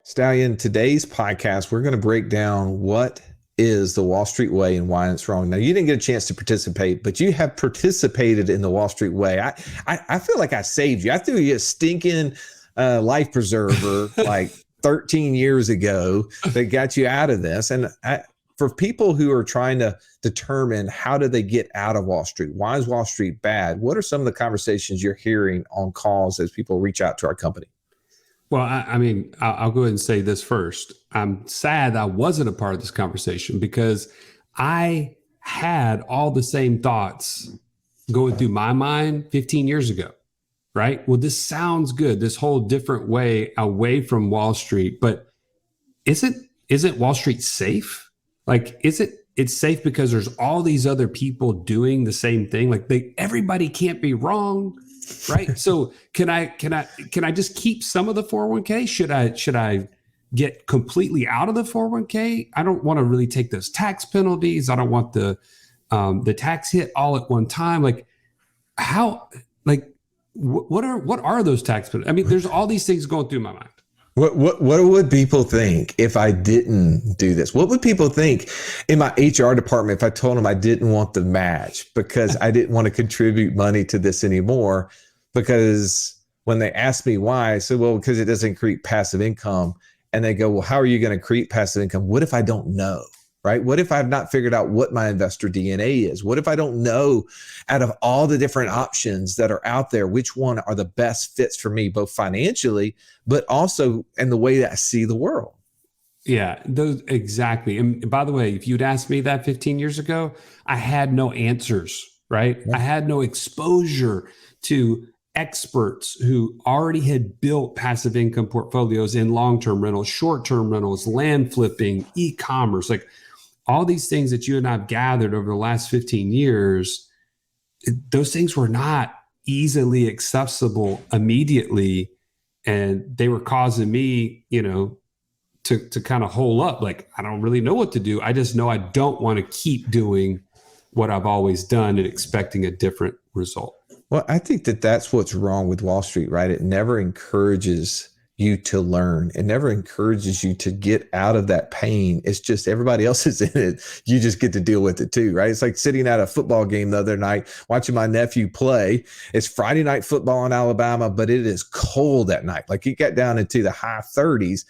Stallion, today's podcast, we're going to break down what is the Wall Street way and why it's wrong. Now, you didn't get a chance to participate, but you have participated in the Wall Street way. I feel like I saved you. I threw you a stinking life preserver like 13 years ago that got you out of this. And for people who are trying to determine how do they get out of Wall Street, why is Wall Street bad? What are some of the conversations you're hearing on calls as people reach out to our company? Well, I'll go ahead and say this first. I'm sad I wasn't a part of this conversation because I had all the same thoughts going through my mind 15 years ago, right? Well, this sounds good, this whole different way away from Wall Street, but isn't Wall Street safe? Like, it's safe because there's all these other people doing the same thing. Like everybody can't be wrong. Right. So can I just keep some of the 401k? Should I get completely out of the 401k? I don't want to really take those tax penalties. I don't want the tax hit all at one time. Like what are those tax penalties? I mean, there's all these things going through my mind. What would people think if I didn't do this? What would people think in my HR department if I told them I didn't want the match because I didn't want to contribute money to this anymore? Because when they ask me why, I said, well, because it doesn't create passive income. And they go, well, how are you going to create passive income? What if I don't know? Right? What if I've not figured out what my investor DNA is? What if I don't know out of all the different options that are out there, which one are the best fits for me, both financially, but also in the way that I see the world? Yeah, those exactly. And by the way, if you'd asked me that 15 years ago, I had no answers, right? Yeah. I had no exposure to experts who already had built passive income portfolios in long-term rentals, short-term rentals, land flipping, e-commerce, like all these things that you and I've gathered over the last 15 years, those things were not easily accessible immediately. And they were causing me, to kind of hole up. Like, I don't really know what to do. I just know I don't want to keep doing what I've always done and expecting a different result. Well, I think that's what's wrong with Wall Street, right? It never encourages you to learn. It never encourages you to get out of that pain. It's just everybody else is in it. You just get to deal with it too, right? It's like sitting at a football game the other night, watching my nephew play. It's Friday night football in Alabama, but it is cold at night. Like it got down into the high 30s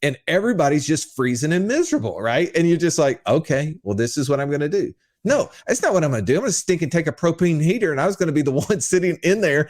and everybody's just freezing and miserable, right? And you're just like, okay, well, this is what I'm going to do. No, that's not what I'm going to do. I'm going to stink and take a propane heater. And I was going to be the one sitting in there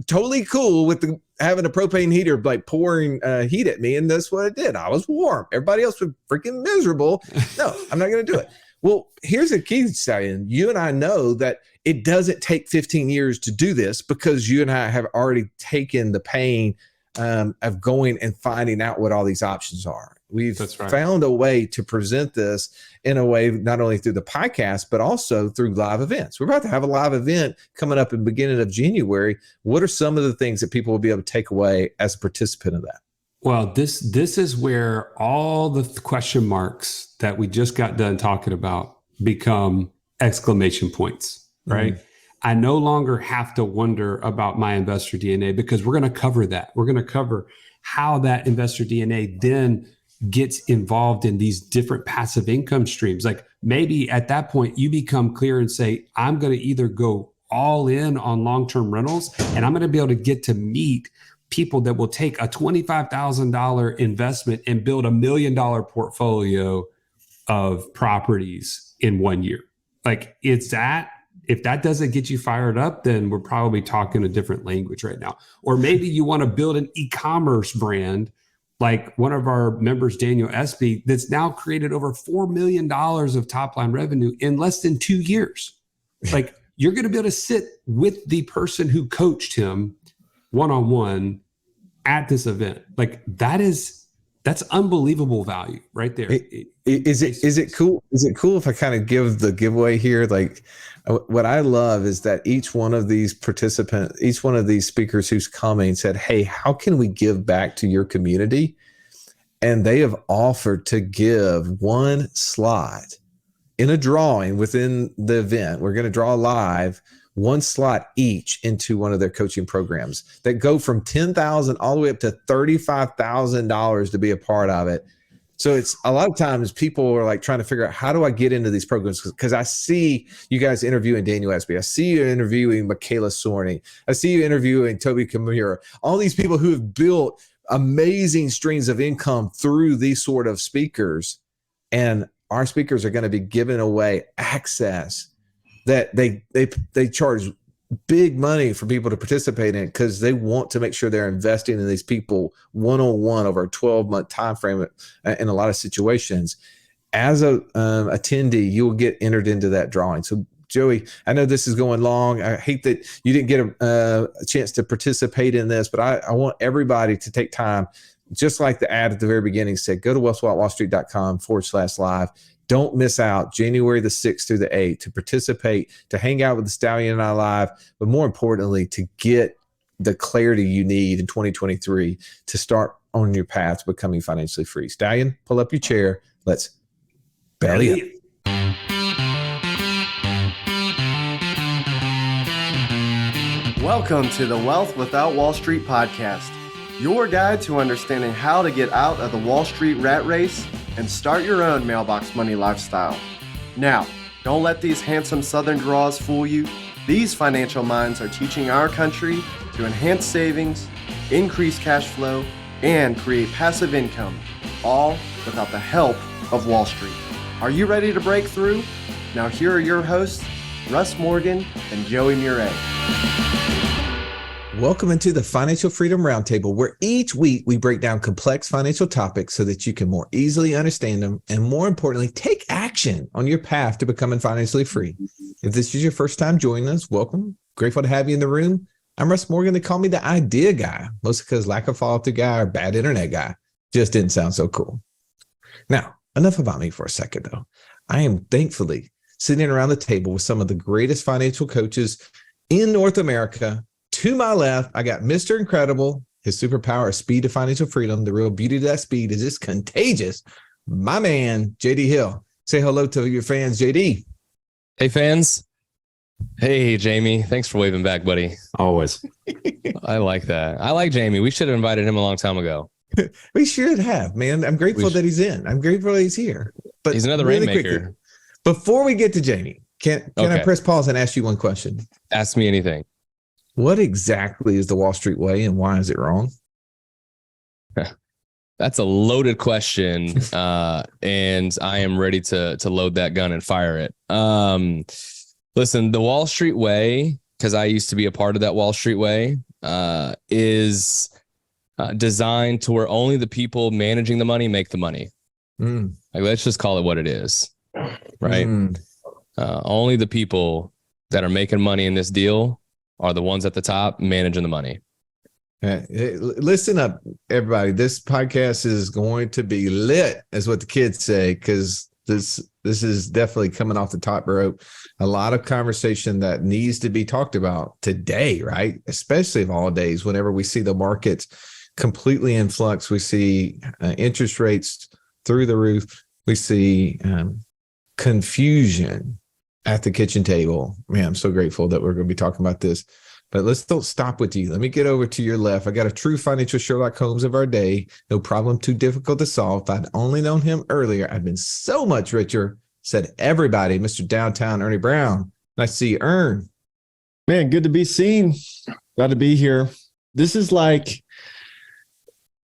totally cool with having a propane heater, like pouring heat at me. And that's what it did. I was warm. Everybody else was freaking miserable. No, I'm not going to do it. Well, here's the key, Stallion. You and I know that it doesn't take 15 years to do this because you and I have already taken the pain of going and finding out what all these options are. We've found a way to present this in a way, not only through the podcast, but also through live events. We're about to have a live event coming up in the beginning of January. What are some of the things that people will be able to take away as a participant of that? Well, this is where all the question marks that we just got done talking about become exclamation points, right? Mm-hmm. I no longer have to wonder about my investor DNA because we're going to cover that. We're going to cover how that investor DNA then gets involved in these different passive income streams. Like maybe at that point you become clear and say, I'm going to either go all in on long-term rentals and I'm going to be able to get to meet people that will take a $25,000 investment and build $1 million portfolio of properties in 1 year. Like if that doesn't get you fired up, then we're probably talking a different language right now. Or maybe you want to build an e-commerce brand like one of our members, Daniel Espy, that's now created over $4 million of top line revenue in less than 2 years. Like you're going to be able to sit with the person who coached him one-on-one at this event. Like that's unbelievable value right there. Is it cool? Is it cool if I kind of give the giveaway here? Like what I love is that each one of these participants, each one of these speakers who's coming said, hey, how can we give back to your community? And they have offered to give one slot in a drawing within the event. We're going to draw live one slot each into one of their coaching programs that go from $10,000 all the way up to $35,000 to be a part of it. So it's a lot of times people are like trying to figure out, how do I get into these programs? Because I see you guys interviewing Daniel Espy. I see you interviewing Michaela Sorney. I see you interviewing Toby Kimura. All these people who have built amazing streams of income through these sort of speakers. And our speakers are going to be giving away access that they charge big money for people to participate in, because they want to make sure they're investing in these people one-on-one over a 12-month time frame in a lot of situations. As a attendee, you'll get entered into that drawing. So Joey, I know this is going long. I hate that you didn't get a chance to participate in this, but I want everybody to take time, just like the ad at the very beginning said, go to wealthwithoutwallstreet.com/live. Don't miss out January the 6th through the 8th to participate, to hang out with the Stallion and I live, but more importantly, to get the clarity you need in 2023 to start on your path to becoming financially free. Stallion, pull up your chair. Let's belly up. Welcome to the Wealth Without Wall Street podcast, your guide to understanding how to get out of the Wall Street rat race and start your own mailbox money lifestyle. Now, don't let these handsome Southern draws fool you. These financial minds are teaching our country to enhance savings, increase cash flow, and create passive income, all without the help of Wall Street. Are you ready to break through? Now here are your hosts, Russ Morgan and Joey Murray. Welcome into the Financial Freedom Roundtable, where each week we break down complex financial topics so that you can more easily understand them and, more importantly, take action on your path to becoming financially free. If this is your first time joining us, welcome. Grateful to have you in the room. I'm Russ Morgan. They call me the idea guy, mostly because lack of follow-through guy or bad internet guy just didn't sound so cool. Now, enough about me for a second, though. I am thankfully sitting around the table with some of the greatest financial coaches in North America. To my left, I got Mr. Incredible. His superpower is speed to financial freedom. The real beauty of that speed is it's contagious. My man, JD Hill. Say hello to your fans, JD. Hey, fans. Hey, Jamie. Thanks for waving back, buddy. Always. I like that. I like Jamie. We should have invited him a long time ago. We should have, man. I'm grateful that he's in. I'm grateful that he's here. But he's another really rainmaker. Quickly, before we get to Jamie, can I press pause and ask you one question? Ask me anything. What exactly is the Wall Street way and why is it wrong? That's a loaded question. And I am ready to load that gun and fire it. Listen, the Wall Street way, because I used to be a part of that Wall Street way, is designed to where only the people managing the money make the money. Like, let's just call it what it is, right? Only the people that are making money in this deal are the ones at the top managing the money. Listen up, everybody. This podcast is going to be lit, is what the kids say, because this is definitely coming off the top rope. A lot of conversation that needs to be talked about today, right? Especially of all days, whenever we see the markets completely in flux, we see interest rates through the roof. We see confusion at the kitchen table. Man, I'm so grateful that we're going to be talking about this. But don't stop with you. Let me get over to your left. I got a true financial Sherlock Holmes of our day. No problem too difficult to solve. If I'd only known him earlier, I'd been so much richer. Said everybody, Mr. Downtown Ernie Brown. Nice to see you, Ern. Man, good to be seen. Glad to be here. This is like,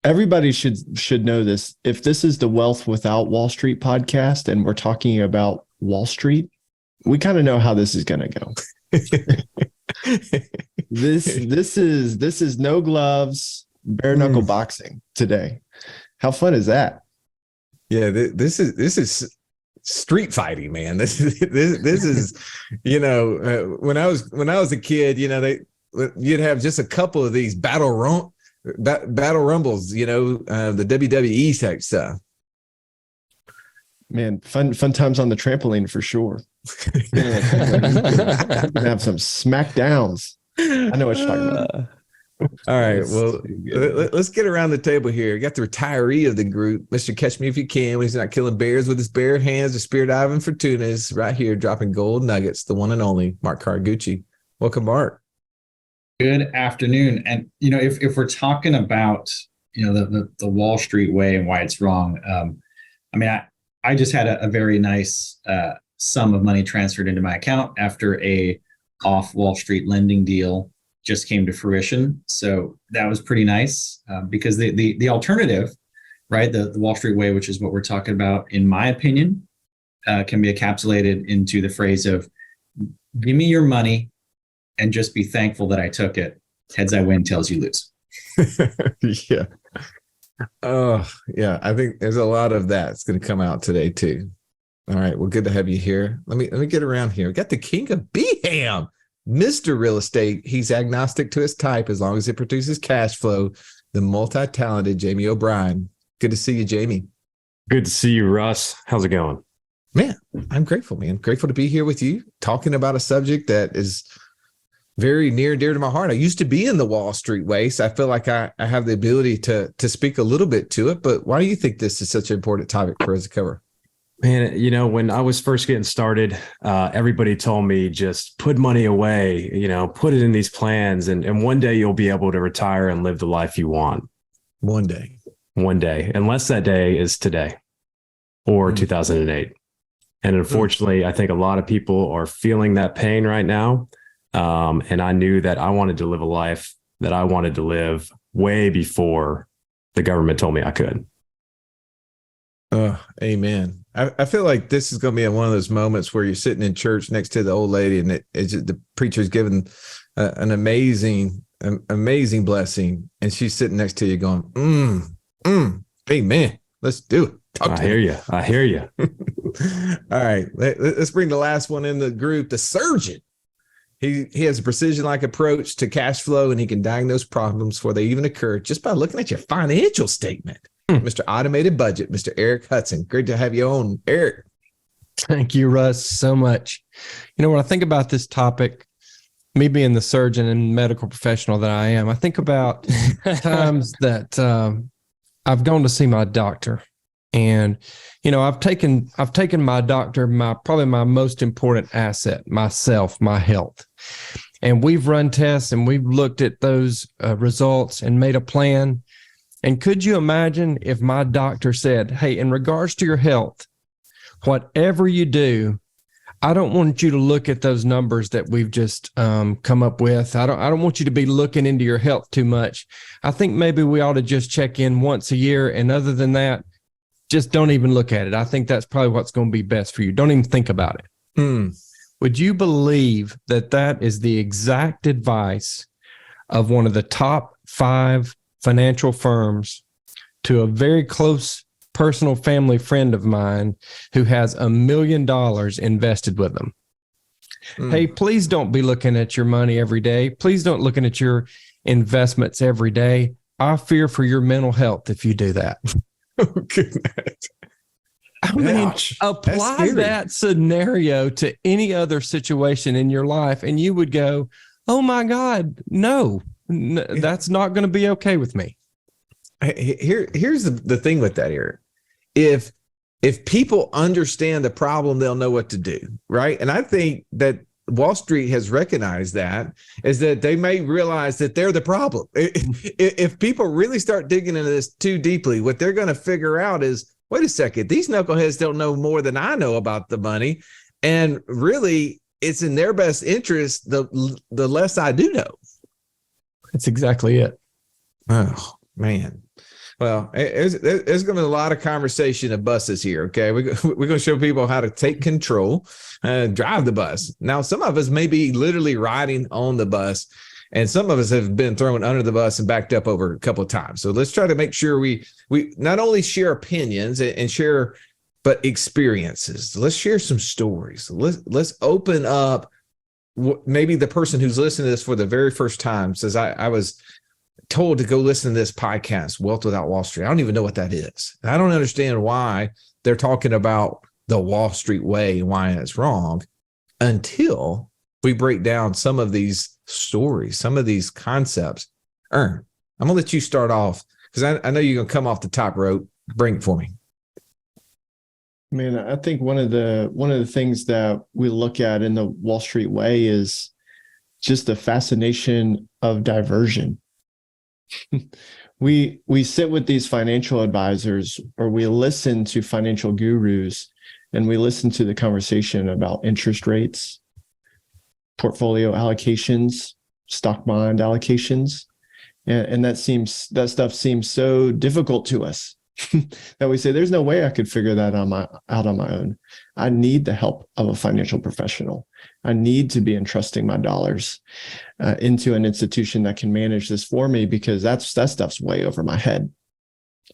everybody should know this. If this is the Wealth Without Wall Street podcast and we're talking about Wall Street, we kind of know how this is going to go. This is no gloves, bare knuckle boxing today. How fun is that? Yeah, this is street fighting, man. This is, when I was a kid, you'd have just a couple of these battle rumbles, the WWE type stuff. Man, fun times on the trampoline for sure. Have some smackdowns. I know what you're talking about. All right, well, let's get around the table here. You got the retiree of the group, Mr. Catch Me If You Can, when he's not killing bears with his bare hands or spear diving for tunas. Right here, dropping gold nuggets, the one and only Mark Caragucci. Welcome, Mark. Good afternoon. And, if we're talking about, the Wall Street way and why it's wrong, I just had a very nice sum of money transferred into my account after a off Wall Street lending deal just came to fruition. So that was pretty nice because the alternative, right, the Wall Street way, which is what we're talking about, in my opinion, can be encapsulated into the phrase of give me your money and just be thankful that I took it. Heads I win, tails you lose. Yeah. Oh, yeah. I think there's a lot of that's going to come out today too. All right. Well, good to have you here. Let me get around here. We got the king of Beham, Mr. Real Estate. He's agnostic to his type as long as it produces cash flow. The multi-talented Jamie O'Brien. Good to see you, Jamie. Good to see you, Russ. How's it going? Man, I'm grateful, man. Grateful to be here with you, talking about a subject that is very near and dear to my heart. I used to be in the Wall Street way, so I feel like I have the ability to speak a little bit to it. But why do you think this is such an important topic for us to cover? Man, when I was first getting started, everybody told me just put money away, put it in these plans, and one day you'll be able to retire and live the life you want. One day, unless that day is today or 2008. And unfortunately, I think a lot of people are feeling that pain right now. And I knew that I wanted to live a life that I wanted to live way before the government told me I could. Amen. I feel like this is going to be one of those moments where you're sitting in church next to the old lady and the preacher's giving an amazing blessing. And she's sitting next to you going, amen. Let's do it. I hear you. All right. Let's bring the last one in the group, the surgeon. He has a precision-like approach to cash flow, and he can diagnose problems before they even occur just by looking at your financial statement. Mr. Automated Budget, Mr. Eric Hudson. Great to have you on, Eric. Thank you, Russ, so much. When I think about this topic, me being the surgeon and medical professional that I am, I think about times that I've gone to see my doctor. And, I've taken my doctor, probably my most important asset, myself, my health. And we've run tests and we've looked at those results and made a plan. And could you imagine if my doctor said, hey, in regards to your health, whatever you do, I don't want you to look at those numbers that we've just come up with. I don't want you to be looking into your health too much. I think maybe we ought to just check in once a year. And other than that, just don't even look at it. I think that's probably what's going to be best for you. Don't even think about it. Would you believe that is the exact advice of one of the top 5 financial firms to a very close personal family friend of mine who has $1 million invested with them? Hey, please don't be looking at your money every day. Please don't looking at your investments every day. I fear for your mental health if you do that. Oh, goodness. I mean, apply that scenario to any other situation in your life, and you would go, oh my God, no, that's not going to be okay with me. Here's the thing with that, Eric. If people understand the problem, they'll know what to do, right? And I think that Wall Street has recognized that, is that they may realize that they're the problem. If people really start digging into this too deeply, what they're going to figure out is, wait a second, these knuckleheads don't know more than I know about the money. And really, it's in their best interest, the less I do know. That's exactly it. Oh, man. Well, there's going to be a lot of conversation of buses here, okay? We're going to show people how to take control and drive the bus. Now, some of us may be literally riding on the bus, and some of us have been thrown under the bus and backed up over a couple of times. So let's try to make sure we not only share opinions and share, but experiences. Let's share some stories. Let's open up. Maybe the person who's listening to this for the very first time says, I was told to go listen to this podcast, Wealth Without Wall Street. I don't even know what that is. I don't understand why they're talking about the Wall Street way and why it's wrong until we break down some of these stories, some of these concepts. I'm going to let you start off because I know you're going to come off the top rope. Bring it for me. Man, I think one of the things that we look at in the Wall Street way is just the fascination of diversion. We sit with these financial advisors, or we listen to financial gurus, and we listen to the conversation about interest rates, portfolio allocations, stock bond allocations. And that stuff seems so difficult to us that we say, there's no way I could figure that out on my own. I need the help of a financial professional. I need to be entrusting my dollars into an institution that can manage this for me, because that stuff's way over my head.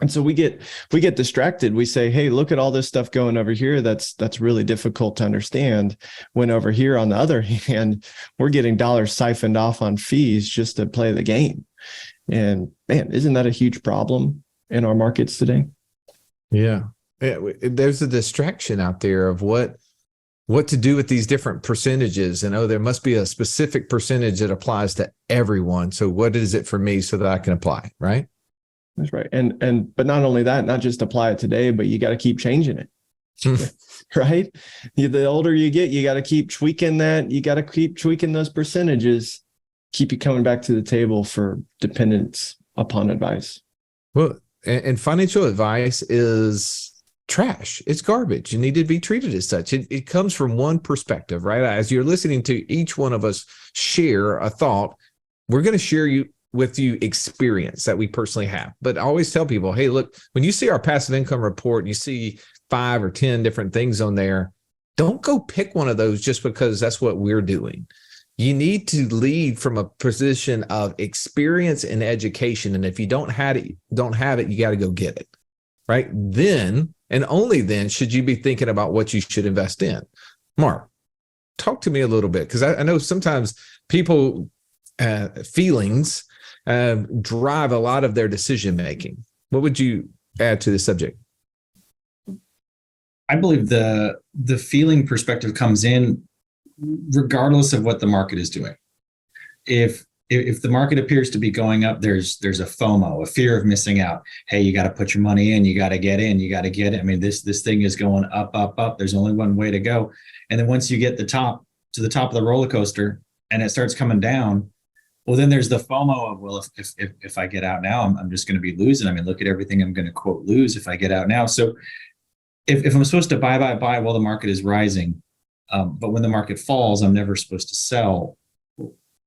And so we get distracted. We say, hey, look at all this stuff going over here that's really difficult to understand. When over here, on the other hand, we're getting dollars siphoned off on fees just to play the game. And man, isn't that a huge problem in our markets today? Yeah. There's a distraction out there of what to do with these different percentages. And, there must be a specific percentage that applies to everyone. So what is it for me so that I can apply, right? That's right. But not only that, not just apply it today, but you got to keep changing it. Right? The older you get, you got to keep tweaking that. You got to keep tweaking those percentages, keep you coming back to the table for dependence upon advice. Well, and financial advice is trash. It's garbage. You need to be treated as such. It comes from one perspective, right? As you're listening to each one of us share a thought, we're going to share with you experience that we personally have. But I always tell people, hey, look, when you see our passive income report, you see 5 or 10 different things on there. Don't go pick one of those just because that's what we're doing. You need to lead from a position of experience and education. And if you don't have it, you got to go get it. Right? Then, and only then, should you be thinking about what you should invest in. Mark, talk to me a little bit, because I know sometimes people feelings drive a lot of their decision making. What would you add to the subject? I believe the feeling perspective comes in regardless of what the market is doing. If the market appears to be going up, there's a FOMO, a fear of missing out. Hey, you got to put your money in, you got to get in, you got to get it. I mean, this thing is going up, up, up. There's only one way to go. And then once you get to the top of the roller coaster and it starts coming down, well, then there's the FOMO of, well, if I get out now, I'm just going to be losing. I mean, look at everything I'm going to quote lose if I get out now. So if I'm supposed to buy while the market is rising, but when the market falls, I'm never supposed to sell.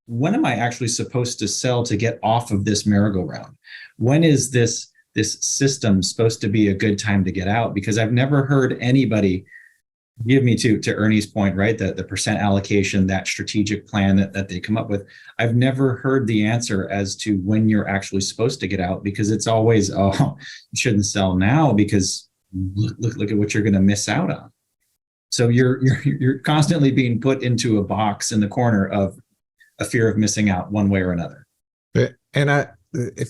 When am I actually supposed to sell to get off of this merry-go-round? When is this system supposed to be a good time to get out? Because I've never heard anybody give me, to Ernie's point, right? The percent allocation, that strategic plan that they come up with. I've never heard the answer as to when you're actually supposed to get out, because it's always, oh, you shouldn't sell now because look at what you're going to miss out on. So you're constantly being put into a box in the corner of a fear of missing out one way or another. And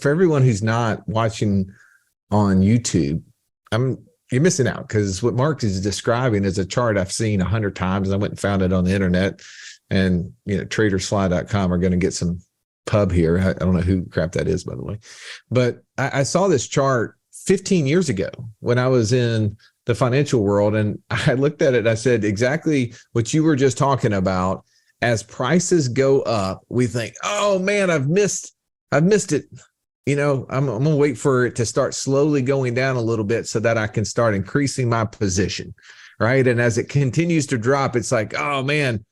for everyone who's not watching on YouTube, you're missing out, because what Mark is describing is a chart I've seen 100 times. I went and found it on the internet, and tradersfly.com are going to get some pub here. I don't know who crap that is, by the way, but I saw this chart 15 years ago when I was in the financial world, and I looked at it and I said exactly what you were just talking about. As prices go up, we think, oh man, I've missed it. I'm going to wait for it to start slowly going down a little bit so that I can start increasing my position. Right. And as it continues to drop, it's like, oh man,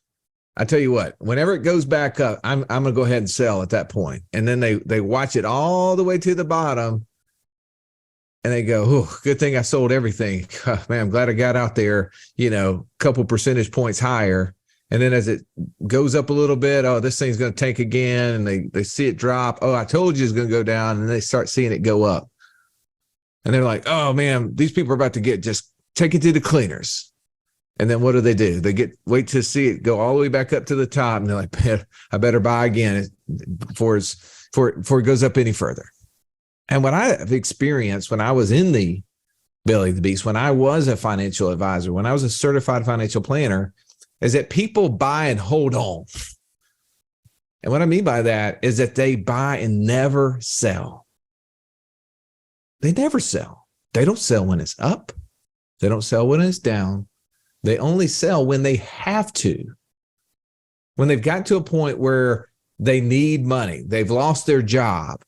I tell you what, whenever it goes back up, I'm going to go ahead and sell at that point. And then they watch it all the way to the bottom and they go, oh, good thing I sold everything. Man, I'm glad I got out there, a couple percentage points higher. And then as it goes up a little bit, oh, this thing's going to tank again. And they see it drop. Oh, I told you it's going to go down. And they start seeing it go up. And they're like, oh, man, these people are about to just take it to the cleaners. And then what do? They wait to see it go all the way back up to the top. And they're like, I better buy again before it goes up any further. And what I've experienced when I was in the belly of the beast, when I was a financial advisor, when I was a certified financial planner, is that people buy and hold on. And what I mean by that is that they buy and never sell. They never sell. They don't sell when it's up. They don't sell when it's down. They only sell when they have to. when they've got to a point where they need money, they've lost their job,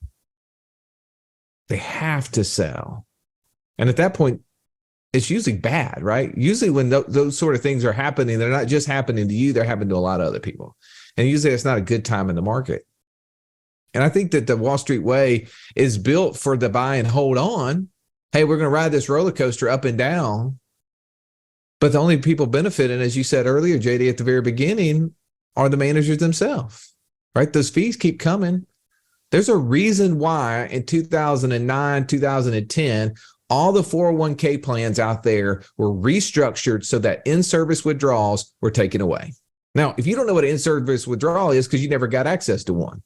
they have to sell. And at that point, it's usually bad, right? Usually when those sort of things are happening, they're not just happening to you, they're happening to a lot of other people. And usually it's not a good time in the market. And I think that the Wall Street way is built for the buy and hold on. Hey, we're going to ride this roller coaster up and down. But the only people benefiting, as you said earlier, JD, at the very beginning, are the managers themselves, right? Those fees keep coming. There's a reason why in 2009, 2010, all the 401k plans out there were restructured so that in-service withdrawals were taken away. Now, if you don't know what an in-service withdrawal is because you never got access to one,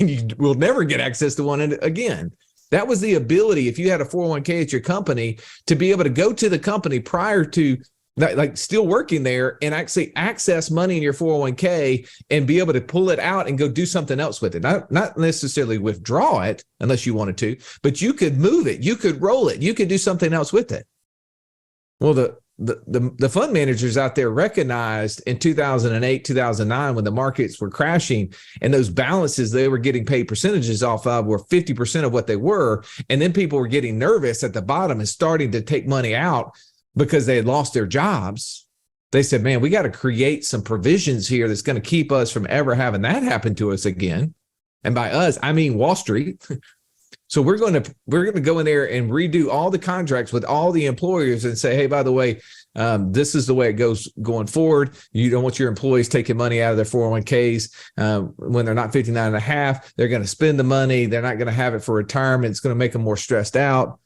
and you will never get access to one again. That was the ability, if you had a 401k at your company, to be able to go to the company prior to like still working there and actually access money in your 401k and be able to pull it out and go do something else with it. Not necessarily withdraw it unless you wanted to, but you could move it, you could roll it, you could do something else with it. Well, the fund managers out there recognized in 2008, 2009, when the markets were crashing and those balances they were getting paid percentages off of were 50% of what they were. And then people were getting nervous at the bottom and starting to take money out because they had lost their jobs. They said, man, we got to create some provisions here that's going to keep us from ever having that happen to us again. And by us, I mean Wall Street. So we're going to go in there and redo all the contracts with all the employers and say, hey, by the way, this is the way it goes going forward. You don't want your employees taking money out of their 401ks when they're not 59 and a half. They're going to spend the money. They're not going to have it for retirement. It's going to make them more stressed out.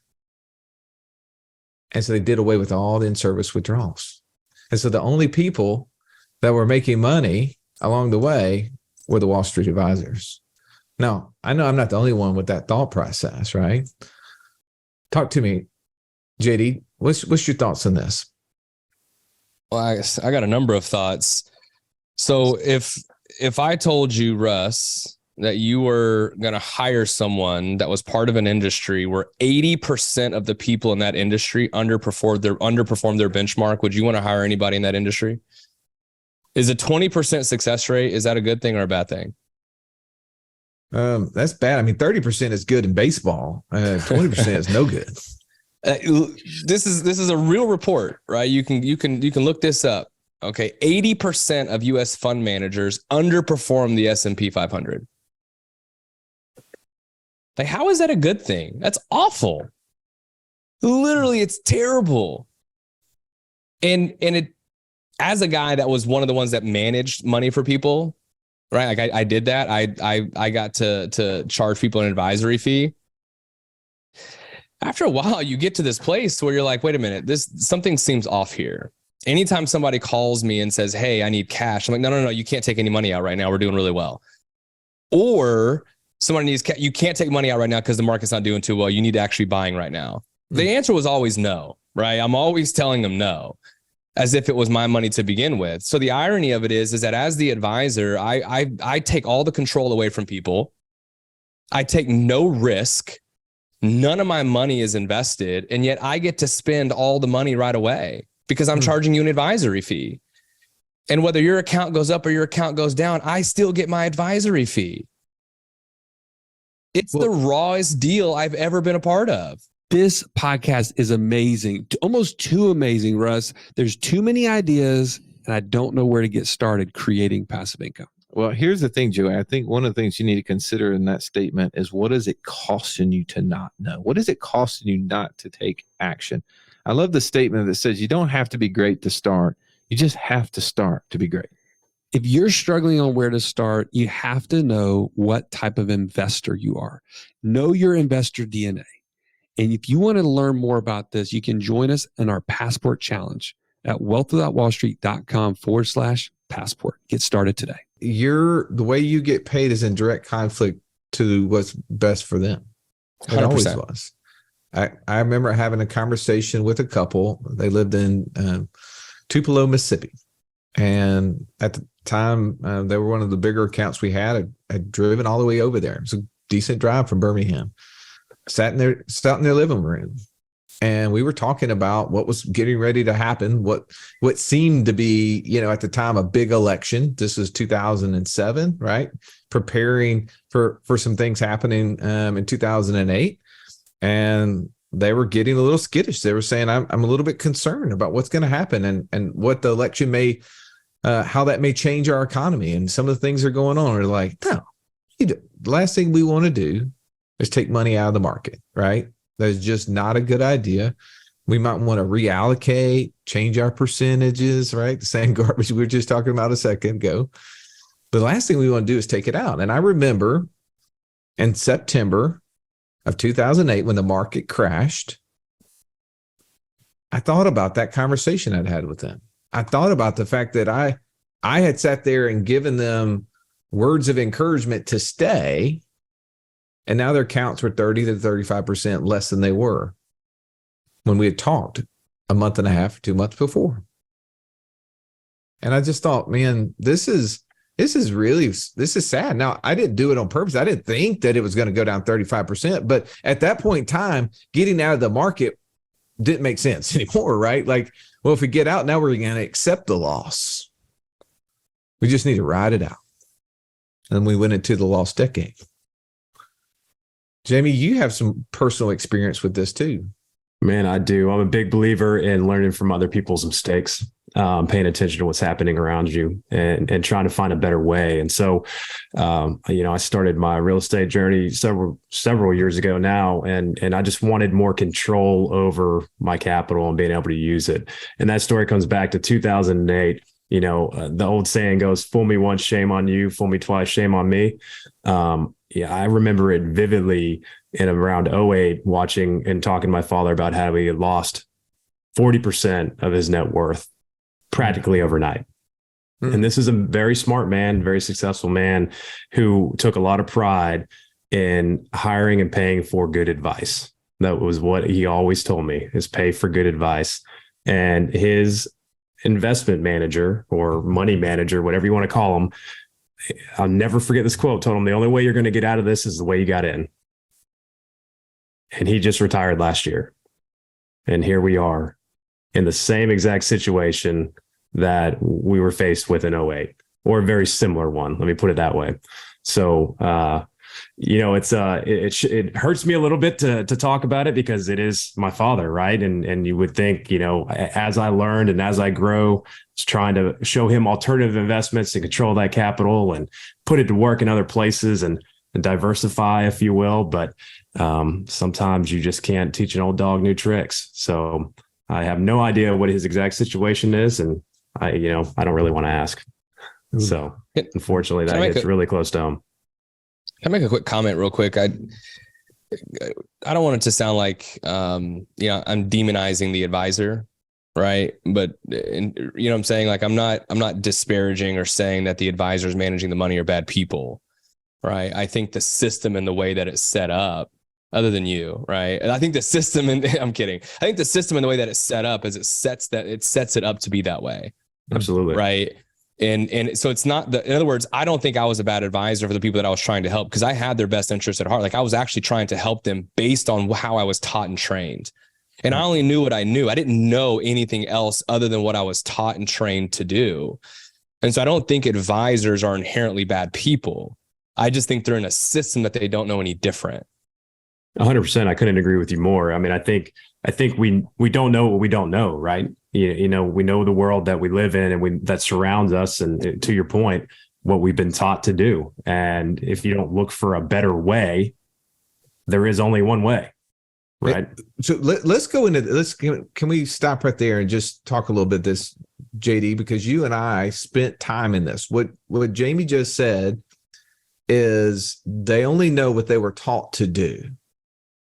And so they did away with all the in-service withdrawals. And so the only people that were making money along the way were the Wall Street advisors. Now, I know I'm not the only one with that thought process, right? Talk to me, JD. What's your thoughts on this? Well, I got a number of thoughts. So if I told you, Russ, that you were going to hire someone that was part of an industry where 80% of the people in that industry underperformed their benchmark, would you want to hire anybody in that industry? Is a 20% success rate, is that a good thing or a bad thing? That's bad. I mean, 30% is good in baseball. 20% is no good. This is a real report, right? You can look this up. Okay, 80% of U.S. fund managers underperform the S&P 500. Like, how is that a good thing? That's awful. Literally, it's terrible. And it, as a guy that was one of the ones that managed money for people, right? Like I did that. I got to charge people an advisory fee. After a while, you get to this place where you're like, wait a minute, something seems off here. Anytime somebody calls me and says, hey, I need cash, I'm like, no, you can't take any money out right now. We're doing really well. Or somebody needs cash. You can't take money out right now because the market's not doing too well. You need to actually buying right now. The answer was always no, right? I'm always telling them no, as if it was my money to begin with. So the irony of it is that as the advisor, I take all the control away from people. I take no risk. None of my money is invested. And yet I get to spend all the money right away because I'm charging you an advisory fee. And whether your account goes up or your account goes down, I still get my advisory fee. It's the rawest deal I've ever been a part of. This podcast is amazing, almost too amazing, Russ. There's too many ideas, and I don't know where to get started creating passive income. Well, here's the thing, Joey. I think one of the things you need to consider in that statement is, what is it costing you to not know? What is it costing you not to take action? I love the statement that says you don't have to be great to start. You just have to start to be great. If you're struggling on where to start, you have to know what type of investor you are. Know your investor DNA. And if you want to learn more about this, you can join us in our Passport Challenge at wealthwithoutwallstreet.com/passport. Get started today. The way you get paid is in direct conflict to what's best for them. It 100%. always was. I remember having a conversation with a couple. They lived in Tupelo, Mississippi. And at the time, they were one of the bigger accounts we had. I'd driven all the way over there. It was a decent drive from Birmingham. Sat in their living room. and we were talking about what was getting ready to happen, what seemed to be, at the time, a big election. This was 2007, right? Preparing for some things happening in 2008. And they were getting a little skittish. They were saying, I'm a little bit concerned about what's going to happen and what the election may, how that may change our economy. And some of the things that are going on are like, no, the last thing we want to do is take money out of the market, right? That's just not a good idea. We might want to reallocate, change our percentages, right? The same garbage we were just talking about a second ago. The last thing we want to do is take it out. And I remember in September of 2008, when the market crashed, I thought about that conversation I'd had with them. I thought about the fact that I had sat there and given them words of encouragement to stay, and now their counts were 30 to 35% less than they were when we had talked a month and a half, 2 months before. And I just thought, man, this is sad. Now, I didn't do it on purpose. I didn't think that it was going to go down 35%. But at that point in time, getting out of the market didn't make sense anymore, right? Like, well, if we get out, now we're going to accept the loss. We just need to ride it out. And we went into the lost decade. Jamie, you have some personal experience with this too. Man, I do. I'm a big believer in learning from other people's mistakes, paying attention to what's happening around you and trying to find a better way. And so, I started my real estate journey several years ago now, and I just wanted more control over my capital and being able to use it. And that story comes back to 2008. The old saying goes, fool me once, shame on you, fool me twice, shame on me. I remember it vividly in around 2008, watching and talking to my father about how he had lost 40% of his net worth practically overnight. Mm-hmm. And this is a very smart man, very successful man who took a lot of pride in hiring and paying for good advice. That was what he always told me, is pay for good advice. And his investment manager or money manager, whatever you want to call him, I'll never forget this quote, told him the only way you're going to get out of this is the way you got in. And he just retired last year. And here we are in the same exact situation that we were faced with in 2008, or a very similar one. Let me put it that way. So, it hurts me a little bit to talk about it because it is my father, right? And you would think, as I learned and as I grow, just trying to show him alternative investments and control that capital and put it to work in other places and diversify, if you will. But sometimes you just can't teach an old dog new tricks. So I have no idea what his exact situation is, and I don't really want to ask. So unfortunately, that hits really close to home. Can I make a quick comment real quick? I don't want it to sound like, I'm demonizing the advisor, right? But what I'm saying? Like, I'm not disparaging or saying that the advisors managing the money are bad people, right? I think the system and the way that it's set up, other than you, right? And I think the system, and I'm kidding. I think the system and the way that it's set up is it sets it up to be that way. Absolutely. Right. And so it's not in other words, I don't think I was a bad advisor for the people that I was trying to help, because I had their best interest at heart. Like, I was actually trying to help them based on how I was taught and trained. And I only knew what I knew. I didn't know anything else other than what I was taught and trained to do. And so I don't think advisors are inherently bad people. I just think they're in a system that they don't know any different. 100%. I couldn't agree with you more. I mean, I think we don't know what we don't know, right? We know the world that we live in and that surrounds us. And to your point, what we've been taught to do. And if you don't look for a better way, there is only one way, right? So let's go into can we stop right there and just talk a little bit this, JD, because you and I spent time in this. What Jamie just said is they only know what they were taught to do.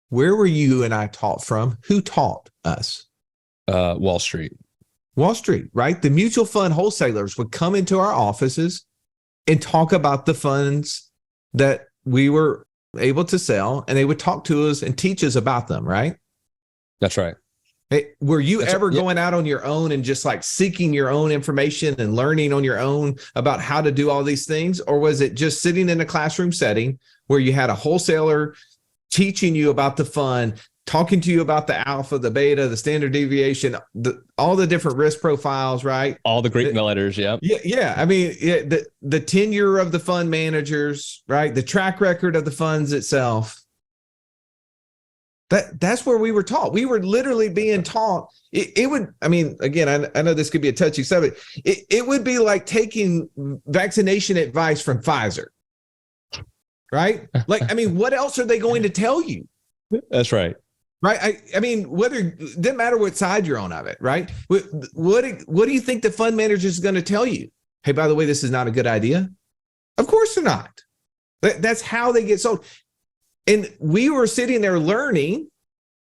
Where were you and I taught from? Who taught us? Wall Street, right? The mutual fund wholesalers would come into our offices and talk about the funds that we were able to sell, and they would talk to us and teach us about them, right? That's right. Hey, were you ever going out on your own and just like seeking your own information and learning on your own about how to do all these things? Or was it just sitting in a classroom setting where you had a wholesaler teaching you about the fund, talking to you about the alpha, the beta, the standard deviation, all the different risk profiles, right? All the Greek letters. Yeah. Yeah. I mean, the tenure of the fund managers, right? The track record of the funds itself. That's where we were taught. We were literally being taught. It would, I mean, again, I know this could be a touchy subject. It would be like taking vaccination advice from Pfizer, right? Like, I mean, what else are they going to tell you? That's right. Right. I mean, it doesn't matter what side you're on of it, right? What do you think the fund manager is going to tell you? Hey, by the way, this is not a good idea. Of course they're not. That's how they get sold. And we were sitting there learning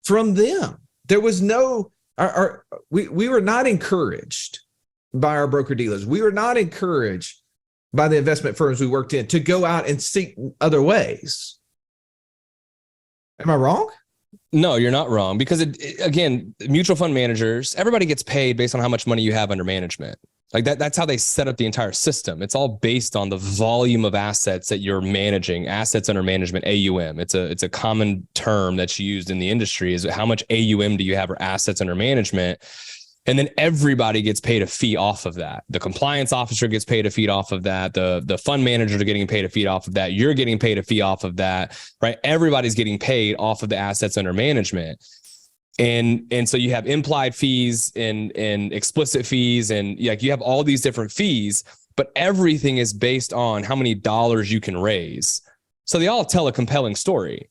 from them. There was no, we were not encouraged by our broker dealers. We were not encouraged by the investment firms we worked in to go out and seek other ways. Am I wrong? No, you're not wrong, because again, mutual fund managers, everybody gets paid based on how much money you have under management. Like that's how they set up the entire system. It's all based on the volume of assets that you're managing, assets under management, AUM. It's a common term that's used in the industry, is how much AUM do you have, or assets under management? And then everybody gets paid a fee off of that. The compliance officer gets paid a fee off of that. The fund managers are getting paid a fee off of that. You're getting paid a fee off of that, right? Everybody's getting paid off of the assets under management. And so you have implied fees and explicit fees, and like you have all these different fees, but everything is based on how many dollars you can raise. So they all tell a compelling story,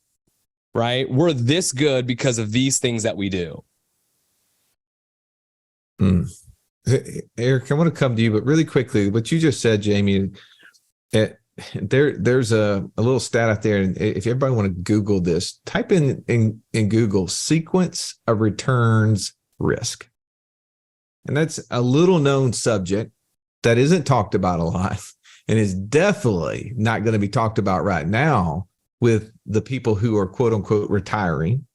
right? We're this good because of these things that we do. Eric, I want to come to you, but really quickly, what you just said, Jamie, there's a little stat out there, and if everybody want to Google this, type in Google sequence of returns risk. And that's a little known subject that isn't talked about a lot, and is definitely not going to be talked about right now with the people who are quote unquote retiring,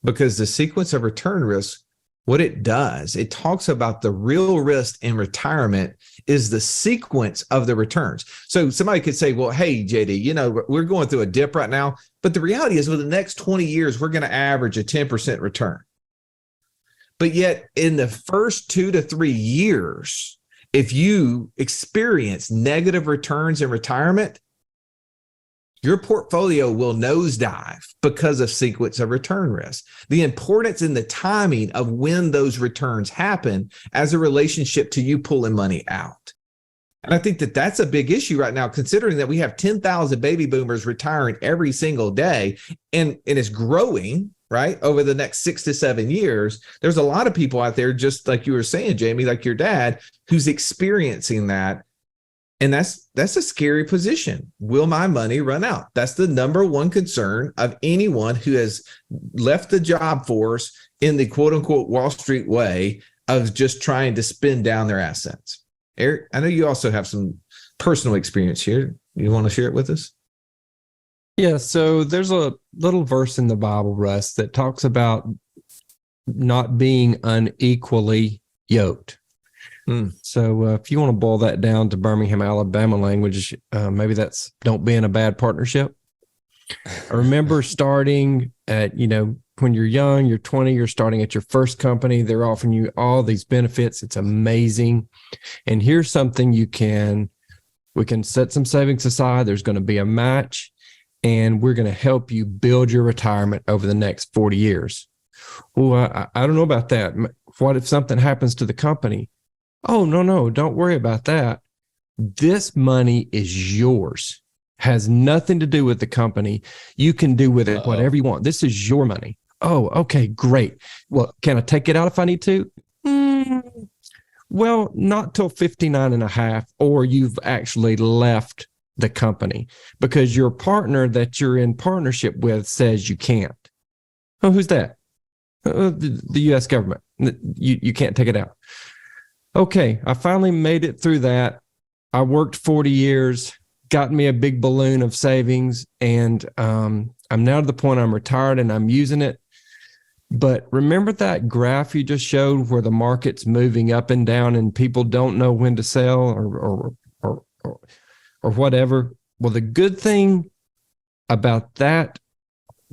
because the sequence of return risk, what it does, it talks about the real risk in retirement is the sequence of the returns. So somebody could say, well, hey, JD, we're going through a dip right now, but the reality is, within the next 20 years, we're going to average a 10% return. But yet in the first 2 to 3 years, if you experience negative returns in retirement, your portfolio will nosedive because of sequence of return risk. The importance in the timing of when those returns happen as a relationship to you pulling money out. And I think that that's a big issue right now, considering that we have 10,000 baby boomers retiring every single day, and it's growing, right? Over the next 6 to 7 years, there's a lot of people out there, just like you were saying, Jamie, like your dad, who's experiencing that. And that's a scary position. Will my money run out? That's the number one concern of anyone who has left the job force in the quote unquote Wall Street way of just trying to spend down their assets. Eric, I know you also have some personal experience here. You want to share it with us? Yeah. So there's a little verse in the Bible, Russ, that talks about not being unequally yoked. So if you want to boil that down to Birmingham, Alabama language, maybe that's don't be in a bad partnership. I remember starting at, when you're young, you're 20, you're starting at your first company. They're offering you all these benefits. It's amazing. And here's something we can set some savings aside. There's going to be a match, and we're going to help you build your retirement over the next 40 years. Well, I don't know about that. What if something happens to the company? Oh, no, don't worry about that. This money is yours. Has nothing to do with the company. You can do with it whatever you want. This is your money. Oh, okay, great. Well, can I take it out if I need to? Well, not till 59 and a half, or you've actually left the company because your partner that you're in partnership with says you can't. Oh, who's that? The U.S. government. You can't take it out. Okay, I finally made it through that. I worked 40 years, got me a big balloon of savings, and I'm now to the point I'm retired and I'm using it. But remember that graph you just showed where the market's moving up and down and people don't know when to sell or whatever? Well, the good thing about that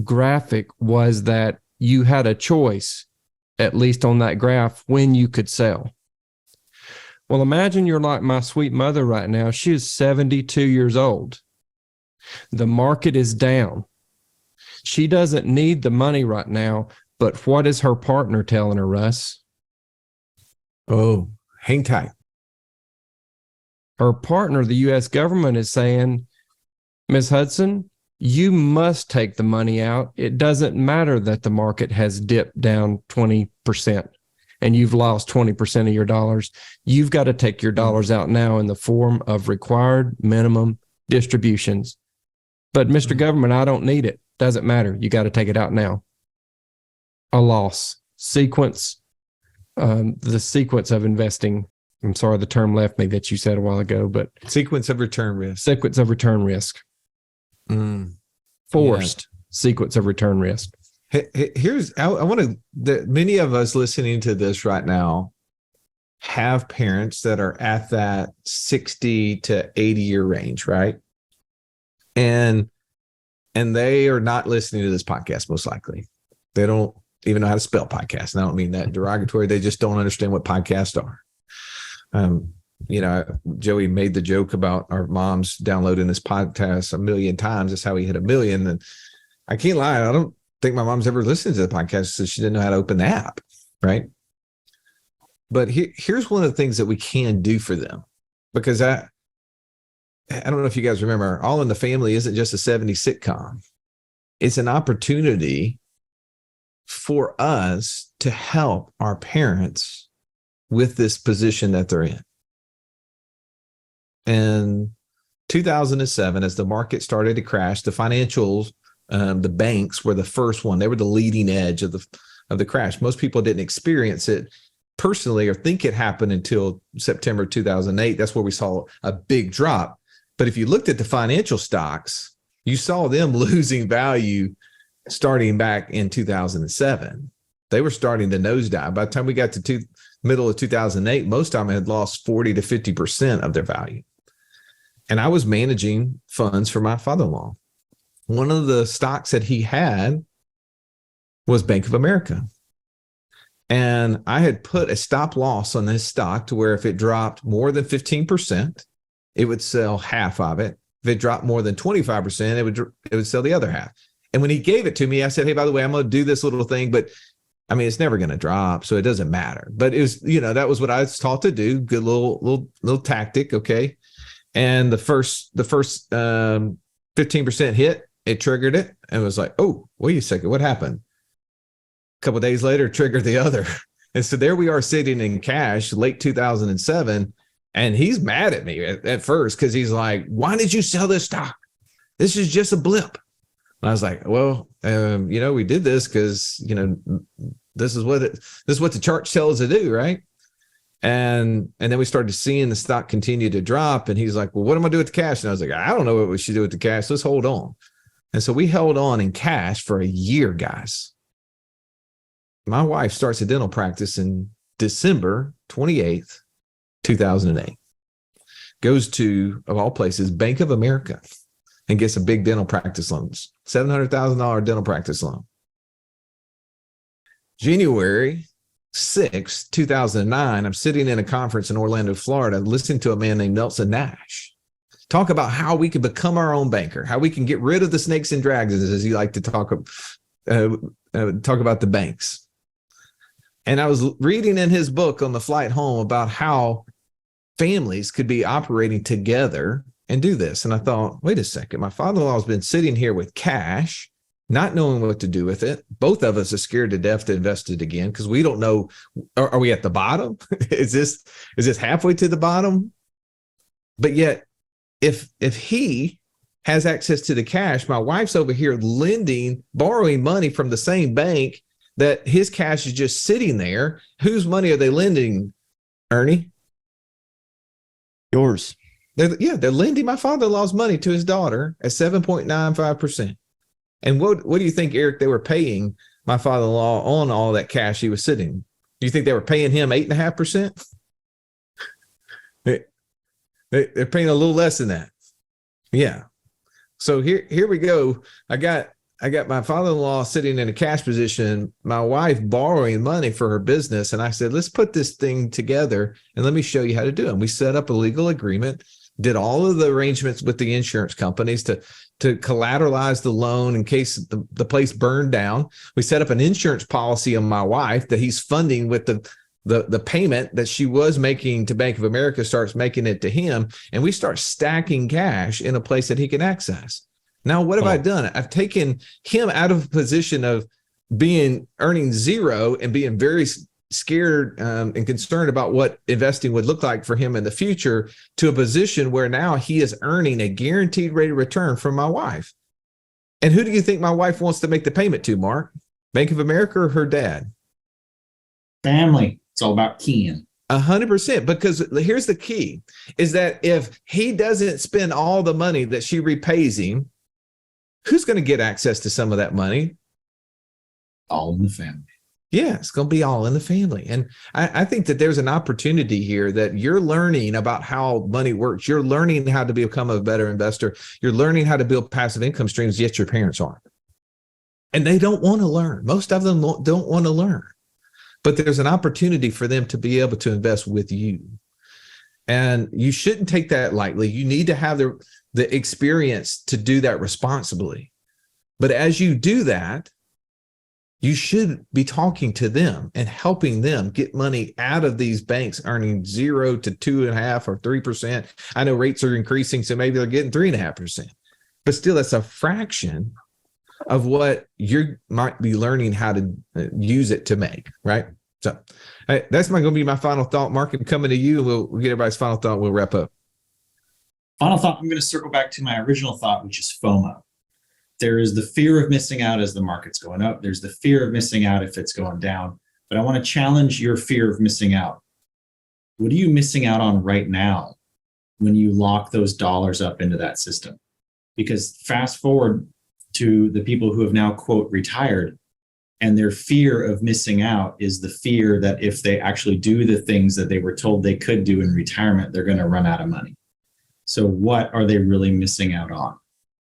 graphic was that you had a choice, at least on that graph, when you could sell. Well, imagine you're like my sweet mother right now. She is 72 years old. The market is down. She doesn't need the money right now, but what is her partner telling her, Russ? Oh, hang tight. Her partner, the U.S. government, is saying, Ms. Hudson, you must take the money out. It doesn't matter that the market has dipped down 20% and you've lost 20% of your dollars. You've got to take your dollars out now in the form of required minimum distributions. But Mr. Government, I don't need it. Doesn't matter. You got to take it out now. A loss. Sequence. The sequence of investing. I'm sorry, the term left me that you said a while ago, but Sequence of return risk. sequence of return risk. Forced sequence of return risk. Here's, I want to, many of us listening to this right now have parents that are at that 60 to 80 year range, right? And they are not listening to this podcast, most likely. They don't even know how to spell podcast. And I don't mean that derogatory. They just don't understand what podcasts are. Joey made the joke about our moms downloading this podcast 1 million times. That's how he hit 1 million. And I can't lie. I don't think my mom's ever listened to the podcast, so she didn't know how to open the app. Right. But here's one of the things that we can do for them, because I don't know if you guys remember, All in the Family isn't just a 70s sitcom. It's an opportunity for us to help our parents with this position that they're in. In 2007, as the market started to crash, the financials, the banks were the first one. They were the leading edge of the crash. Most people didn't experience it personally or think it happened until September 2008. That's where we saw a big drop. But if you looked at the financial stocks, you saw them losing value starting back in 2007. They were starting to nosedive. By the time we got to middle of 2008, most of them had lost 40 to 50% of their value. And I was managing funds for my father-in-law. One of the stocks that he had was Bank of America. And I had put a stop loss on this stock to where if it dropped more than 15%, it would sell half of it. If it dropped more than 25%, it would sell the other half. And when he gave it to me, I said, hey, by the way, I'm going to do this little thing, but I mean, it's never going to drop, so it doesn't matter. But it was, that was what I was taught to do. Good little tactic, okay. And the first 15% hit, it triggered it, and it was like, oh, wait a second, what happened? A couple of days later, triggered the other, and so there we are sitting in cash, late 2007, and he's mad at me at first because he's like, "Why did you sell this stock? This is just a blip." And I was like, well, we did this because, this is what the charts tell us to do, right? And then we started seeing the stock continue to drop. And he's like, well, what am I doing with the cash? And I was like, I don't know what we should do with the cash. Let's hold on. And so we held on in cash for a year, guys. My wife starts a dental practice in December 28th, 2008. Goes to, of all places, Bank of America, and gets a big dental practice loan, $700,000 dental practice loan. January 6, 2009, I'm sitting in a conference in Orlando, Florida, listening to a man named Nelson Nash talk about how we can become our own banker, how we can get rid of the snakes and dragons, as you like to talk about the banks. And I was reading in his book on the flight home about how families could be operating together and do this. And I thought, wait a second, my father-in-law has been sitting here with cash, not knowing what to do with it. Both of us are scared to death to invest it again because we don't know. Are we at the bottom? Is this halfway to the bottom? But yet, if he has access to the cash, my wife's over here borrowing money from the same bank that his cash is just sitting there. Whose money are they lending, Ernie? Yours. They're lending my father-in-law's money to his daughter at 7.95%. And what do you think, Eric, they were paying my father-in-law on all that cash he was sitting? Do you think they were paying him 8.5%? They're paying a little less than that. Yeah. So here we go. I got I got my father-in-law sitting in a cash position, my wife borrowing money for her business. And I said, let's put this thing together and let me show you how to do it. And we set up a legal agreement, did all of the arrangements with the insurance companies to collateralize the loan in case the place burned down. We set up an insurance policy on my wife that he's funding with the payment that she was making to Bank of America, starts making it to him. And we start stacking cash in a place that he can access. Now, what have I done? I've taken him out of a position of earning zero and being very scared and concerned about what investing would look like for him in the future, to a position where now he is earning a guaranteed rate of return from my wife. And who do you think my wife wants to make the payment to, Mark? Bank of America or her dad? Family. It's all about Ken. 100%. Because here's the key, is that if he doesn't spend all the money that she repays him, who's going to get access to some of that money? All in the family. Yeah, it's going to be all in the family. And I think that there's an opportunity here that you're learning about how money works. You're learning how to become a better investor. You're learning how to build passive income streams, yet your parents aren't. And they don't want to learn. Most of them don't want to learn. But there's an opportunity for them to be able to invest with you. And you shouldn't take that lightly. You need to have the experience to do that responsibly. But as you do that, you should be talking to them and helping them get money out of these banks earning 0 to 2.5% or 3%. I know rates are increasing, so maybe they're getting 3.5%. But still, that's a fraction of what you might be learning how to use it to make, right? So that's going to be my final thought. Mark, I'm coming to you. We'll get everybody's final thought. We'll wrap up. Final thought, I'm going to circle back to my original thought, which is FOMO. There is the fear of missing out as the market's going up. There's the fear of missing out if it's going down. But I want to challenge your fear of missing out. What are you missing out on right now when you lock those dollars up into that system? Because fast forward to the people who have now, quote, retired, and their fear of missing out is the fear that if they actually do the things that they were told they could do in retirement, they're going to run out of money. So what are they really missing out on?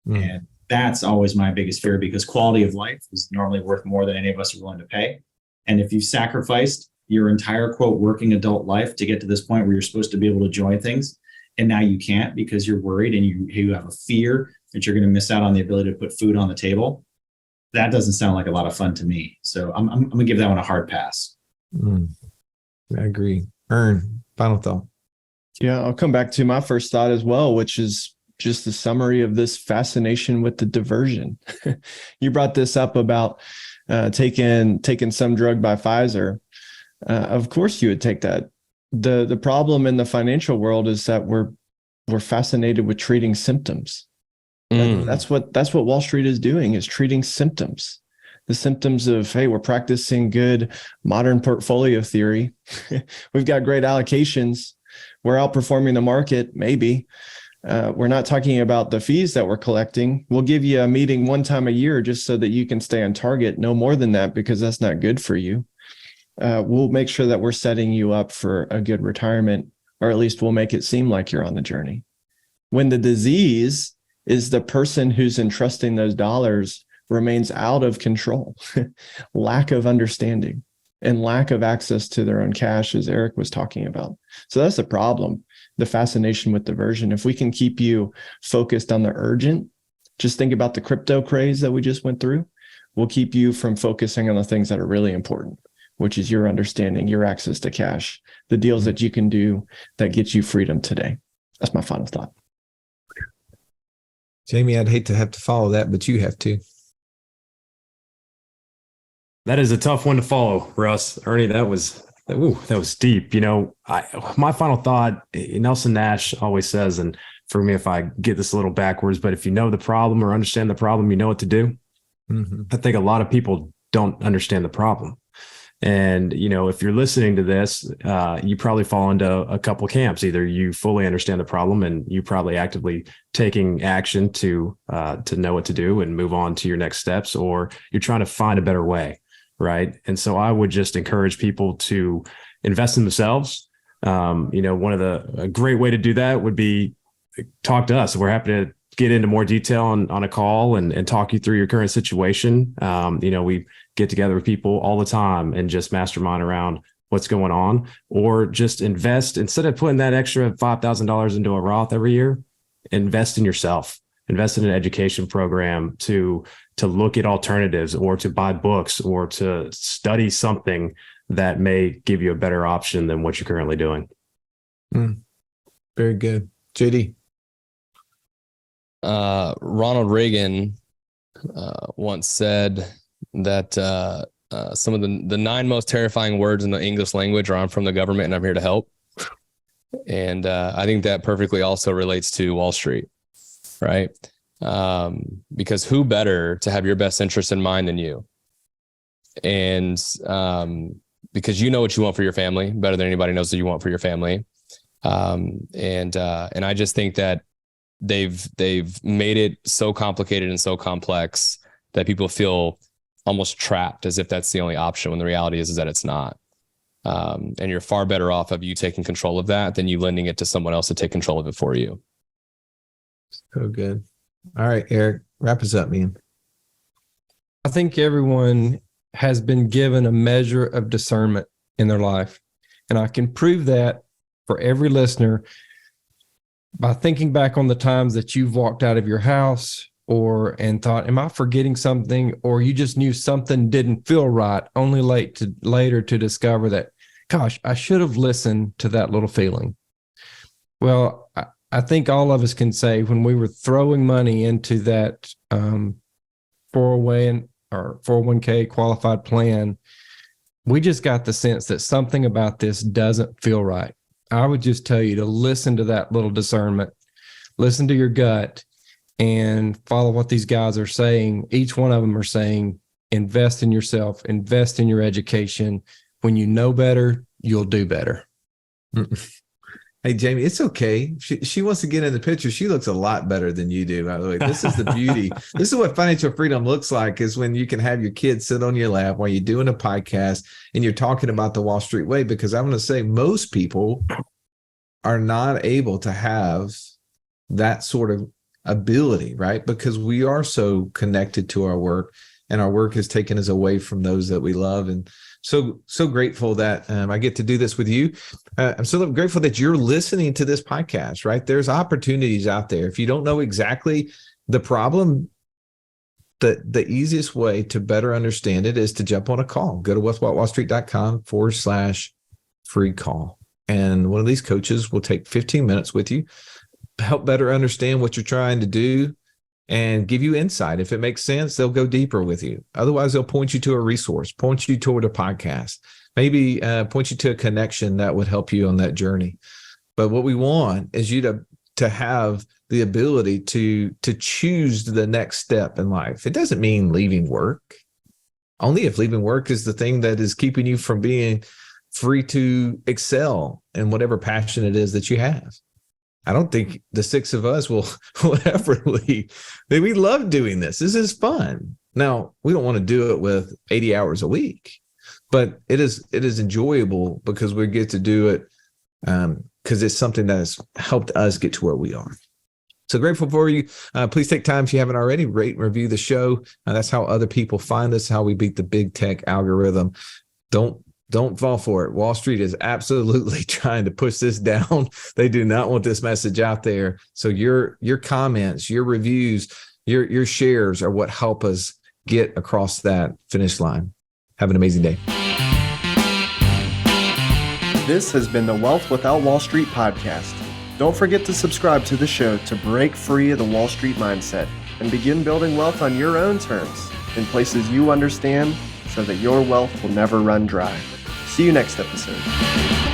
And that's always my biggest fear, because quality of life is normally worth more than any of us are willing to pay. And if you've sacrificed your entire, quote, working adult life to get to this point where you're supposed to be able to enjoy things, and now you can't because you're worried and you have a fear that you're going to miss out on the ability to put food on the table, that doesn't sound like a lot of fun to me. So I'm going to give that one a hard pass. I agree. Ern, final thought. Yeah, I'll come back to my first thought as well, which is just the summary of this fascination with the diversion. You brought this up about taking some drug by Pfizer. Of course you would take that. The problem in the financial world is that we're fascinated with treating symptoms. That's what Wall Street is doing, is treating symptoms. The symptoms of, hey, we're practicing good modern portfolio theory. We've got great allocations. We're outperforming the market, maybe. We're not talking about the fees that we're collecting. We'll give you a meeting one time a year just so that you can stay on target. No more than that, because that's not good for you. We'll make sure that we're setting you up for a good retirement, or at least we'll make it seem like you're on the journey. When the disease is the person who's entrusting those dollars remains out of control, lack of understanding and lack of access to their own cash, as Eric was talking about. So that's the problem, the fascination with diversion. If we can keep you focused on the urgent, just think about the crypto craze that we just went through. We'll keep you from focusing on the things that are really important, which is your understanding, your access to cash, the deals that you can do that get you freedom today. That's my final thought. Jamie, I'd hate to have to follow that, but you have to. That is a tough one to follow, Russ. Ernie, that was deep. You know, my final thought, Nelson Nash always says, and for me, if I get this a little backwards, but if you know the problem or understand the problem, you know what to do. I think a lot of people don't understand the problem. And, you know, if you're listening to this, you probably fall into a couple camps. Either you fully understand the problem and you probably actively taking action to know what to do and move on to your next steps, or you're trying to find a better way. Right. And so I would just encourage people to invest in themselves. You know, a great way to do that would be talk to us. We're happy to get into more detail on a call and talk you through your current situation. We get together with people all the time and just mastermind around what's going on, or just invest. Instead of putting that extra $5,000 into a Roth every year, invest in yourself, invest in an education program to look at alternatives, or to buy books, or to study something that may give you a better option than what you're currently doing. Very good. JD. Ronald Reagan once said that some of the 9 most terrifying words in the English language are "I'm from the government and I'm here to help." And I think that perfectly also relates to Wall Street, right? Because who better to have your best interest in mind than you? And because you know what you want for your family better than anybody knows what you want for your family. And I just think that they've made it so complicated and so complex that people feel almost trapped, as if that's the only option, when the reality is that it's not. And you're far better off of you taking control of that than you lending it to someone else to take control of it for you. So good. All right, Eric, wrap us up, man. I think everyone has been given a measure of discernment in their life. And I can prove that for every listener by thinking back on the times that you've walked out of your house and thought, am I forgetting something? Or you just knew something didn't feel right, only later to discover that, gosh, I should have listened to that little feeling. Well, I think all of us can say when we were throwing money into that 401k qualified plan, we just got the sense that something about this doesn't feel right. I would just tell you to listen to that little discernment, listen to your gut, and follow what these guys are saying. Each one of them are saying, invest in yourself, invest in your education. When you know better, you'll do better. Hey, Jamie, it's okay. She wants to get in the picture. She looks a lot better than you do, by the way. This is the beauty. This is what financial freedom looks like, is when you can have your kids sit on your lap while you're doing a podcast and you're talking about the Wall Street way. Because I'm going to say most people are not able to have that sort of ability, right? Because we are so connected to our work, and our work has taken us away from those that we love. And so grateful that I get to do this with you. I'm so grateful that you're listening to this podcast, right? There's opportunities out there. If you don't know exactly the problem, the easiest way to better understand it is to jump on a call. Go to wealthwithoutwallstreet.com/free call. And one of these coaches will take 15 minutes with you, help better understand what you're trying to do, and give you insight. If it makes sense, they'll go deeper with you. Otherwise, they'll point you to a resource, point you toward a podcast, maybe point you to a connection that would help you on that journey. But what we want is you to have the ability to choose the next step in life. It doesn't mean leaving work. Only if leaving work is the thing that is keeping you from being free to excel in whatever passion it is that you have. I don't think the 6 of us will ever leave. We love doing this. This is fun. Now, we don't want to do it with 80 hours a week, but it is enjoyable because we get to do it because it's something that has helped us get to where we are. So grateful for you. Please take time, if you haven't already, rate and review the show. That's how other people find us, how we beat the big tech algorithm. Don't fall for it. Wall Street is absolutely trying to push this down. They do not want this message out there. So your comments, your reviews, your shares are what help us get across that finish line. Have an amazing day. This has been the Wealth Without Wall Street podcast. Don't forget to subscribe to the show to break free of the Wall Street mindset and begin building wealth on your own terms in places you understand, so that your wealth will never run dry. See you next episode.